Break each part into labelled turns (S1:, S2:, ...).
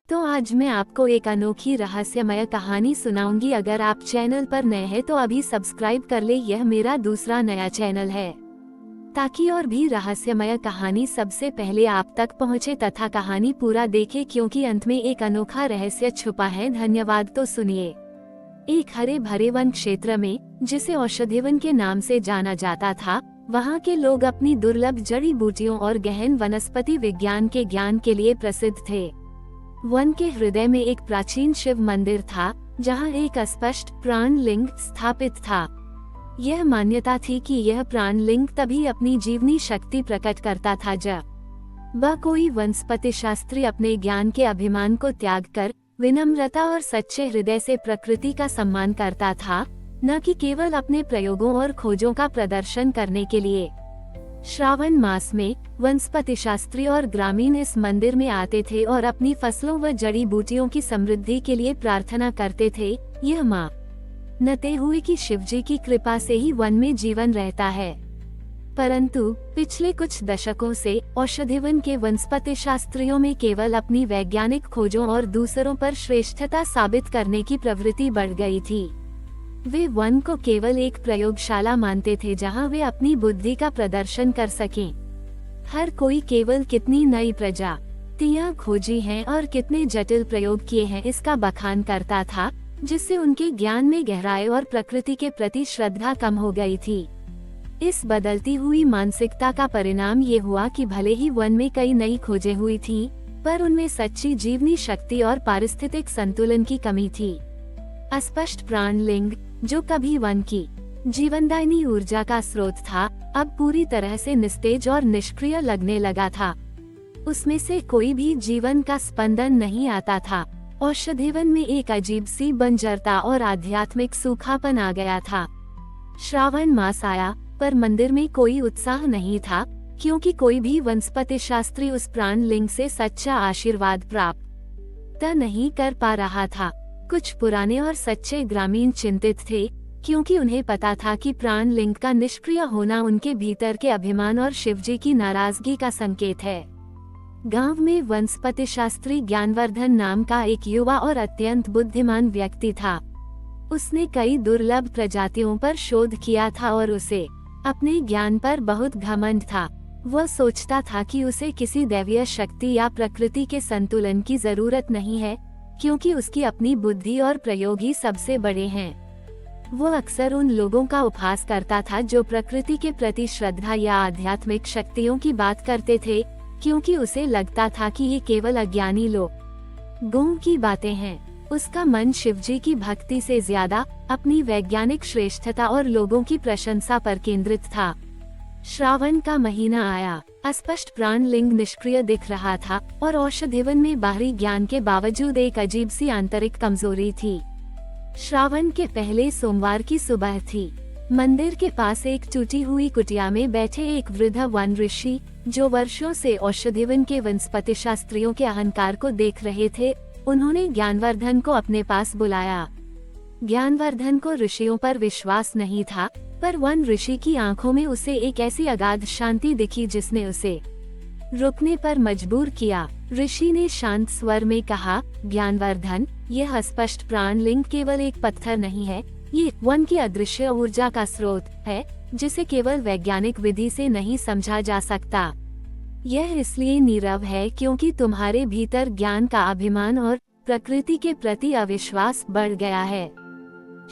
S1: तो आज मैं आपको एक अनोखी रहस्यमय कहानी सुनाऊंगी। अगर आप चैनल पर नए हैं तो अभी सब्सक्राइब कर ले, यह मेरा दूसरा नया चैनल है ताकि और भी रहस्यमय कहानी सबसे पहले आप तक पहुंचे तथा कहानी पूरा देखे, क्योंकि अंत में एक अनोखा रहस्य छुपा है। धन्यवाद। तो सुनिए। एक हरे भरे वन क्षेत्र में, जिसे औषधि वन के नाम से जाना जाता था, वहाँ के लोग अपनी दुर्लभ जड़ी बूटियों और गहन वनस्पति विज्ञान के ज्ञान के लिए प्रसिद्ध थे। वन के हृदय में एक प्राचीन शिव मंदिर था, जहाँ एक अस्पष्ट प्राण लिंग स्थापित था। यह मान्यता थी कि यह प्राण लिंग तभी अपनी जीवनी शक्ति प्रकट करता था जब कोई वनस्पति शास्त्री अपने ज्ञान के अभिमान को त्याग कर विनम्रता और सच्चे हृदय से प्रकृति का सम्मान करता था, न कि केवल अपने प्रयोगों और खोजों का प्रदर्शन करने के लिए। श्रावण मास में वनस्पति शास्त्री और ग्रामीण इस मंदिर में आते थे और अपनी फसलों व जड़ी बूटियों की समृद्धि के लिए प्रार्थना करते थे। यह मानते हुए कि शिवजी की कृपा से ही वन में जीवन रहता है। परंतु पिछले कुछ दशकों से औषधि वन के वनस्पति शास्त्रियों में केवल अपनी वैज्ञानिक खोजों और दूसरों पर श्रेष्ठता साबित करने की प्रवृत्ति बढ़ गई थी। वे वन को केवल एक प्रयोगशाला मानते थे जहां वे अपनी बुद्धि का प्रदर्शन कर सकें। हर कोई केवल कितनी नई प्रजातियां खोजी हैं और कितने जटिल प्रयोग किए हैं इसका बखान करता था, जिससे उनके ज्ञान में गहराई और प्रकृति के प्रति श्रद्धा कम हो गई थी। इस बदलती हुई मानसिकता का परिणाम ये हुआ कि भले ही वन में कई नई खोजें हुई थी, पर उनमें सच्ची जीवनी शक्ति और पारिस्थितिक संतुलन की कमी थी। अस्पष्ट प्राण लिंग, जो कभी वन की जीवनदायिनी ऊर्जा का स्रोत था, अब पूरी तरह से निस्तेज और निष्क्रिय लगने लगा था। उसमें से कोई भी जीवन का स्पंदन नहीं आता था। औषधि वन में एक अजीब सी बंजरता और आध्यात्मिक सूखापन आ गया था। श्रावण मास आया, पर मंदिर में कोई उत्साह नहीं था, क्योंकि कोई भी वनस्पति शास्त्री उस प्राण लिंग से सच्चा आशीर्वाद प्राप्त नहीं कर पा रहा था। कुछ पुराने और सच्चे ग्रामीण चिंतित थे, क्योंकि उन्हें पता था कि प्राण लिंग का निष्क्रिय होना उनके भीतर के अभिमान और शिवजी की नाराजगी का संकेत है। गांव में वनस्पति शास्त्री ज्ञानवर्धन नाम का एक युवा और अत्यंत बुद्धिमान व्यक्ति था। उसने कई दुर्लभ प्रजातियों पर शोध किया था और उसे अपने ज्ञान पर बहुत घमंड था। वह सोचता था कि उसे किसी दैवीय शक्ति या प्रकृति के संतुलन की जरूरत नहीं है, क्योंकि उसकी अपनी बुद्धि और प्रयोग ही सबसे बड़े हैं। वो अक्सर उन लोगों का उपहास करता था जो प्रकृति के प्रति श्रद्धा या आध्यात्मिक शक्तियों की बात करते थे, क्योंकि उसे लगता था कि ये केवल अज्ञानी लोगों की बातें हैं। उसका मन शिवजी की भक्ति से ज्यादा अपनी वैज्ञानिक श्रेष्ठता और लोगों की प्रशंसा पर केंद्रित था। श्रावण का महीना आया। अस्पष्ट प्राण लिंग निष्क्रिय दिख रहा था और औषधि वन में बाहरी ज्ञान के बावजूद एक अजीब सी आंतरिक कमजोरी थी। श्रावण के पहले सोमवार की सुबह थी। मंदिर के पास एक टूटी हुई कुटिया में बैठे एक वृद्ध वन ऋषि, जो वर्षों से औषधि वन के वनस्पति शास्त्रियों के अहंकार को देख रहे थे, उन्होंने ज्ञानवर्धन को अपने पास बुलाया। ज्ञानवर्धन को ऋषियों पर विश्वास नहीं था, पर वन ऋषि की आंखों में उसे एक ऐसी अगाध शांति दिखी जिसने उसे रुकने पर मजबूर किया। ऋषि ने शांत स्वर में कहा, ज्ञानवर्धन, यह अस्पष्ट प्राण लिंग केवल एक पत्थर नहीं है, ये वन की अदृश्य ऊर्जा का स्रोत है, जिसे केवल वैज्ञानिक विधि से नहीं समझा जा सकता। यह इसलिए नीरव है क्योंकि तुम्हारे भीतर ज्ञान का अभिमान और प्रकृति के प्रति अविश्वास बढ़ गया है।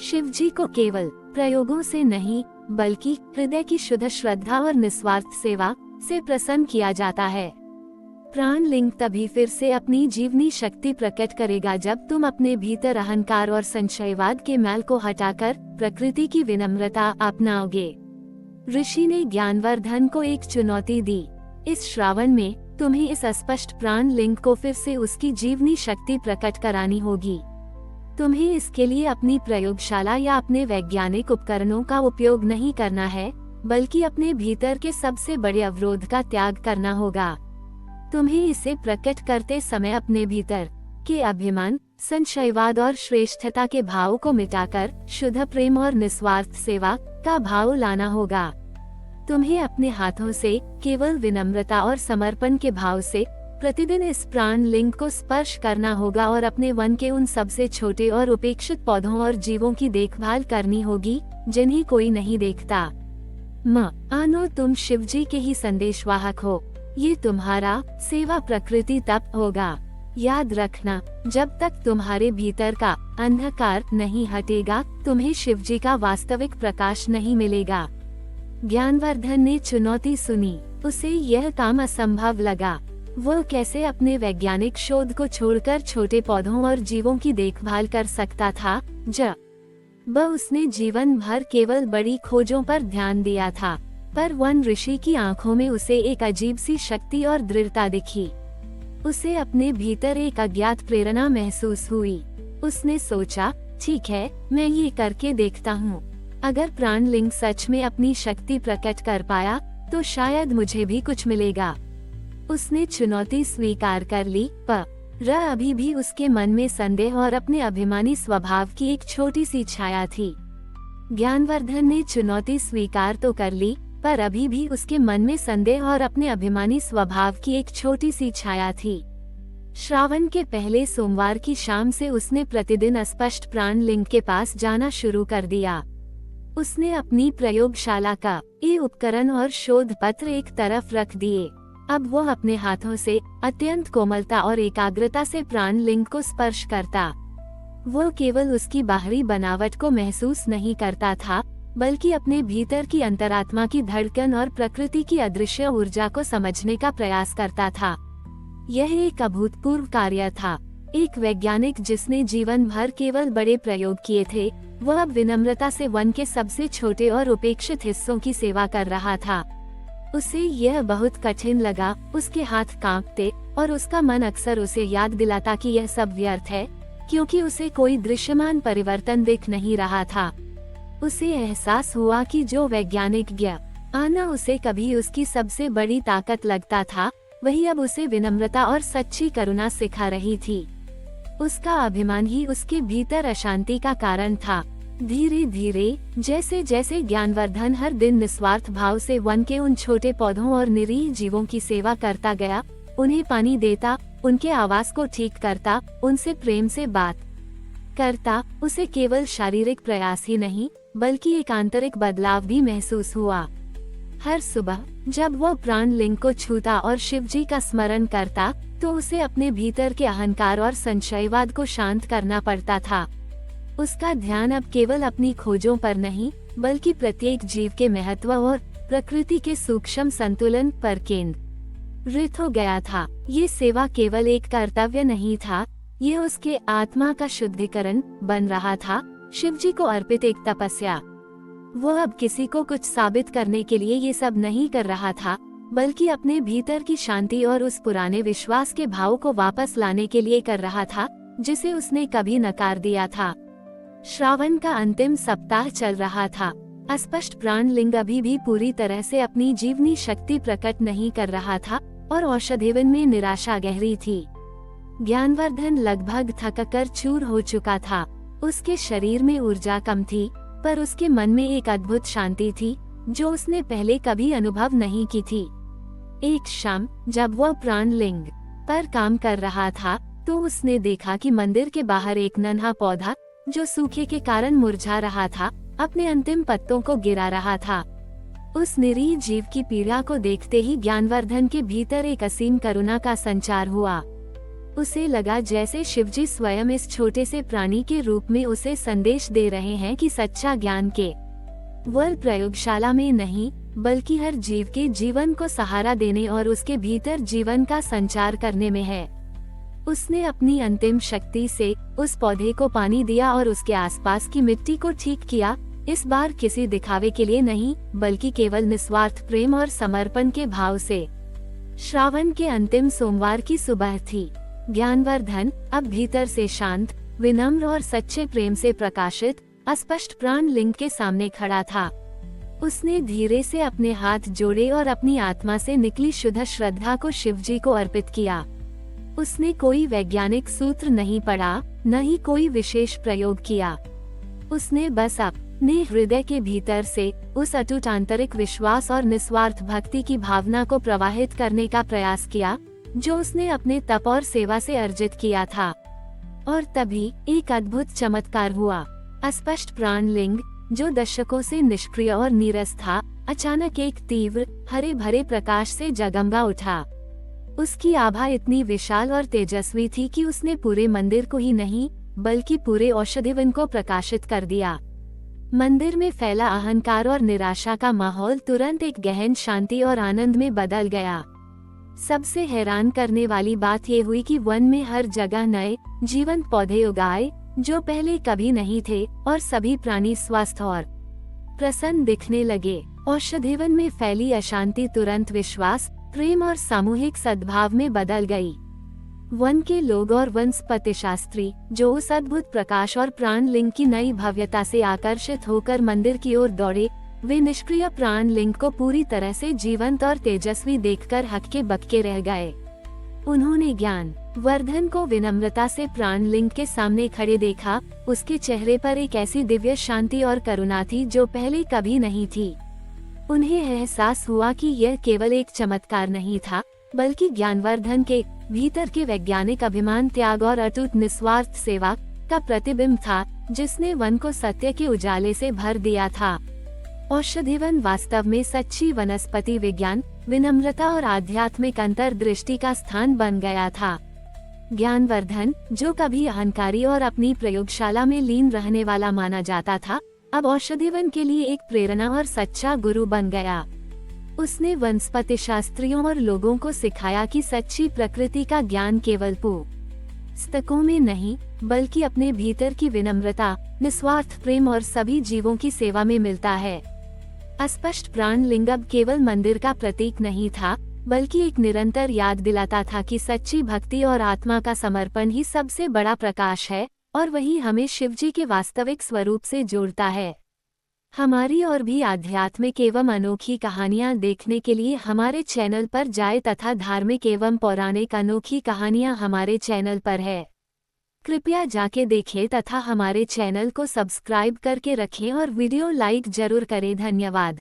S1: शिवजी को केवल प्रयोगों से नहीं, बल्कि हृदय की शुद्ध श्रद्धा और निस्वार्थ सेवा से प्रसन्न किया जाता है। प्राण लिंग तभी फिर से अपनी जीवनी शक्ति प्रकट करेगा जब तुम अपने भीतर अहंकार और संशयवाद के मैल को हटाकर प्रकृति की विनम्रता अपनाओगे। ऋषि ने ज्ञानवर्धन को एक चुनौती दी। इस श्रावण में तुम्हें इस अस्पष्ट प्राण लिंग को फिर से उसकी जीवनी शक्ति प्रकट करानी होगी। तुम्हें इसके लिए अपनी प्रयोगशाला या अपने वैज्ञानिक उपकरणों का उपयोग नहीं करना है, बल्कि अपने भीतर के सबसे बड़े अवरोध का त्याग करना होगा। तुम्हें इसे प्रकट करते समय अपने भीतर के अभिमान, संशयवाद और श्रेष्ठता के भाव को मिटाकर शुद्ध प्रेम और निस्वार्थ सेवा का भाव लाना होगा। तुम्हें अपने हाथों से केवल विनम्रता और समर्पण के भाव से प्रतिदिन इस प्राण लिंग को स्पर्श करना होगा और अपने वन के उन सबसे छोटे और उपेक्षित पौधों और जीवों की देखभाल करनी होगी जिन्हें कोई नहीं देखता। आनो तुम शिवजी के ही संदेशवाहक हो, ये तुम्हारा सेवा प्रकृति तप होगा। याद रखना, जब तक तुम्हारे भीतर का अंधकार नहीं हटेगा, तुम्हें शिवजी का वास्तविक प्रकाश नहीं मिलेगा। ज्ञानवर्धन ने चुनौती सुनी, उसे यह काम असंभव लगा। वो कैसे अपने वैज्ञानिक शोध को छोड़कर छोटे पौधों और जीवों की देखभाल कर सकता था, जब उसने जीवन भर केवल बड़ी खोजों पर ध्यान दिया था। पर वन ऋषि की आंखों में उसे एक अजीब सी शक्ति और दृढ़ता दिखी। उसे अपने भीतर एक अज्ञात प्रेरणा महसूस हुई। उसने सोचा, ठीक है, मैं ये करके देखता हूँ। अगर प्राणलिंग सच में अपनी शक्ति प्रकट कर पाया तो शायद मुझे भी कुछ मिलेगा। उसने चुनौती स्वीकार कर ली, पर अभी भी उसके मन में संदेह और अपने अभिमानी स्वभाव की एक छोटी सी छाया थी। ज्ञानवर्धन ने चुनौती स्वीकार तो कर ली, पर अभी भी उसके मन में संदेह और अपने अभिमानी स्वभाव की एक छोटी सी छाया थी। श्रावण के पहले सोमवार की शाम से उसने प्रतिदिन अस्पष्ट प्राणलिंग के पास जाना शुरू कर दिया। उसने अपनी प्रयोगशाला का ये उपकरण और शोध पत्र एक तरफ रख दिए। अब वो अपने हाथों से अत्यंत कोमलता और एकाग्रता से प्राणलिंग को स्पर्श करता। वो केवल उसकी बाहरी बनावट को महसूस नहीं करता था, बल्कि अपने भीतर की अंतरात्मा की धड़कन और प्रकृति की अदृश्य ऊर्जा को समझने का प्रयास करता था। यह एक अभूतपूर्व कार्य था। एक वैज्ञानिक जिसने जीवन भर केवल बड़े प्रयोग किए थे, वह अब विनम्रता से वन के सबसे छोटे और उपेक्षित हिस्सों की सेवा कर रहा था। उसे यह बहुत कठिन लगा, उसके हाथ कांपते और उसका मन अक्सर उसे याद दिलाता कि यह सब व्यर्थ है, क्योंकि उसे कोई दृश्यमान परिवर्तन दिख नहीं रहा था। उसे एहसास हुआ कि जो वैज्ञानिक ज्ञान उसे कभी उसकी सबसे बड़ी ताकत लगता था, वही अब उसे विनम्रता और सच्ची करुणा सिखा रही थी। उसका अभिमान ही उसके भीतर अशांति का कारण था। धीरे धीरे जैसे जैसे ज्ञानवर्धन हर दिन निस्वार्थ भाव से वन के उन छोटे पौधों और निरीह जीवों की सेवा करता गया, उन्हें पानी देता, उनके आवास को ठीक करता, उनसे प्रेम से बात करता, उसे केवल शारीरिक प्रयास ही नहीं बल्कि एक आंतरिक बदलाव भी महसूस हुआ। हर सुबह जब वो प्राणलिंग को छूता और शिवजी का स्मरण करता, तो उसे अपने भीतर के अहंकार और संशयवाद को शांत करना पड़ता था। उसका ध्यान अब केवल अपनी खोजों पर नहीं, बल्कि प्रत्येक जीव के महत्व और प्रकृति के सूक्ष्म संतुलन पर केंद्रित हो गया था। ये सेवा केवल एक कर्तव्य नहीं था, ये उसके आत्मा का शुद्धिकरण बन रहा था, शिवजी को अर्पित एक तपस्या। वो अब किसी को कुछ साबित करने के लिए ये सब नहीं कर रहा था, बल्कि अपने भीतर की शांति और उस पुराने विश्वास के भाव को वापस लाने के लिए कर रहा था, जिसे उसने कभी नकार दिया था। श्रावण का अंतिम सप्ताह चल रहा था। अस्पष्ट प्राणलिंग अभी भी पूरी तरह से अपनी जीवनी शक्ति प्रकट नहीं कर रहा था और औषधिवन में निराशा गहरी थी। ज्ञानवर्धन लगभग थककर चूर हो चुका था। उसके शरीर में ऊर्जा कम थी, पर उसके मन में एक अद्भुत शांति थी जो उसने पहले कभी अनुभव नहीं की थी। एक शाम जब वह प्राणलिंग पर काम कर रहा था, तो उसने देखा कि मंदिर के बाहर एक नन्हा पौधा जो सूखे के कारण मुरझा रहा था, अपने अंतिम पत्तों को गिरा रहा था। उस निरीह जीव की पीड़ा को देखते ही ज्ञानवर्धन के भीतर एक असीम करुणा का संचार हुआ। उसे लगा जैसे शिवजी स्वयं इस छोटे से प्राणी के रूप में उसे संदेश दे रहे हैं कि सच्चा ज्ञान केवल प्रयोगशाला में नहीं, बल्कि हर जीव के जीवन को सहारा देने और उसके भीतर जीवन का संचार करने में है। उसने अपनी अंतिम शक्ति से उस पौधे को पानी दिया और उसके आसपास की मिट्टी को ठीक किया, इस बार किसी दिखावे के लिए नहीं, बल्कि केवल निस्वार्थ प्रेम और समर्पण के भाव से। श्रावण के अंतिम सोमवार की सुबह थी। ज्ञानवर्धन अब भीतर से शांत, विनम्र और सच्चे प्रेम से प्रकाशित अस्पष्ट प्राणलिंग के सामने खड़ा था। उसने धीरे से अपने हाथ जोड़े और अपनी आत्मा से निकली शुद्ध श्रद्धा को शिवजी को अर्पित किया। उसने कोई वैज्ञानिक सूत्र नहीं पढ़ा, न ही कोई विशेष प्रयोग किया। उसने बस अपने हृदय के भीतर से उस अटूट आंतरिक विश्वास और निस्वार्थ भक्ति की भावना को प्रवाहित करने का प्रयास किया, जो उसने अपने तप और सेवा से अर्जित किया था। और तभी एक अद्भुत चमत्कार हुआ। अस्पष्ट प्राणलिंग, जो दशकों से निष्क्रिय और नीरस था, अचानक एक तीव्र हरे भरे प्रकाश से जगमगा उठा। उसकी आभा इतनी विशाल और तेजस्वी थी कि उसने पूरे मंदिर को ही नहीं बल्कि पूरे औषधिवन को प्रकाशित कर दिया। मंदिर में फैला अहंकार और निराशा का माहौल तुरंत एक गहन शांति और आनंद में बदल गया। सबसे हैरान करने वाली बात यह हुई कि वन में हर जगह नए जीवंत पौधे उगाए जो पहले कभी नहीं थे, और सभी प्राणी स्वस्थ और प्रसन्न दिखने लगे। औषधिवन में फैली अशांति तुरंत विश्वास, प्रेम और सामूहिक सद्भाव में बदल गई। वन के लोग और वनस्पति शास्त्री, जो उस अद्भुत प्रकाश और प्राणलिंग की नई भव्यता से आकर्षित होकर मंदिर की ओर दौड़े, वे निष्क्रिय प्राणलिंग को पूरी तरह से जीवंत और तेजस्वी देखकर हक्के बक्के रह गए। उन्होंने ज्ञान वर्धन को विनम्रता से प्राणलिंग के सामने खड़े देखा। उसके चेहरे पर एक ऐसी दिव्य शांति और करुणा थी जो पहले कभी नहीं थी। उन्हें एहसास हुआ कि यह केवल एक चमत्कार नहीं था, बल्कि ज्ञानवर्धन के भीतर के वैज्ञानिक अभिमान, त्याग और अटूट निस्वार्थ सेवा का प्रतिबिंब था, जिसने वन को सत्य के उजाले से भर दिया था। औषधिवन वास्तव में सच्ची वनस्पति विज्ञान, विनम्रता और आध्यात्मिक अंतर्दृष्टि का स्थान बन गया था। ज्ञानवर्धन, जो कभी अहंकारी और अपनी प्रयोगशाला में लीन रहने वाला माना जाता था, अब औषधिवन के लिए एक प्रेरणा और सच्चा गुरु बन गया। उसने वनस्पति शास्त्रियों और लोगों को सिखाया कि सच्ची प्रकृति का ज्ञान केवल पुस्तकों में नहीं, बल्कि अपने भीतर की विनम्रता, निस्वार्थ प्रेम और सभी जीवों की सेवा में मिलता है। अस्पष्ट प्राणलिंग अब केवल मंदिर का प्रतीक नहीं था, बल्कि एक निरंतर याद दिलाता था कि सच्ची भक्ति और आत्मा का समर्पण ही सबसे बड़ा प्रकाश है, और वही हमें शिवजी के वास्तविक स्वरूप से जोड़ता है। हमारी और भी आध्यात्मिक एवं अनोखी कहानियाँ देखने के लिए हमारे चैनल पर जाएं तथा धार्मिक एवं पौराणिक अनोखी कहानियाँ हमारे चैनल पर है। कृपया जाके देखें तथा हमारे चैनल को सब्सक्राइब करके रखें और वीडियो लाइक जरूर करें। धन्यवाद।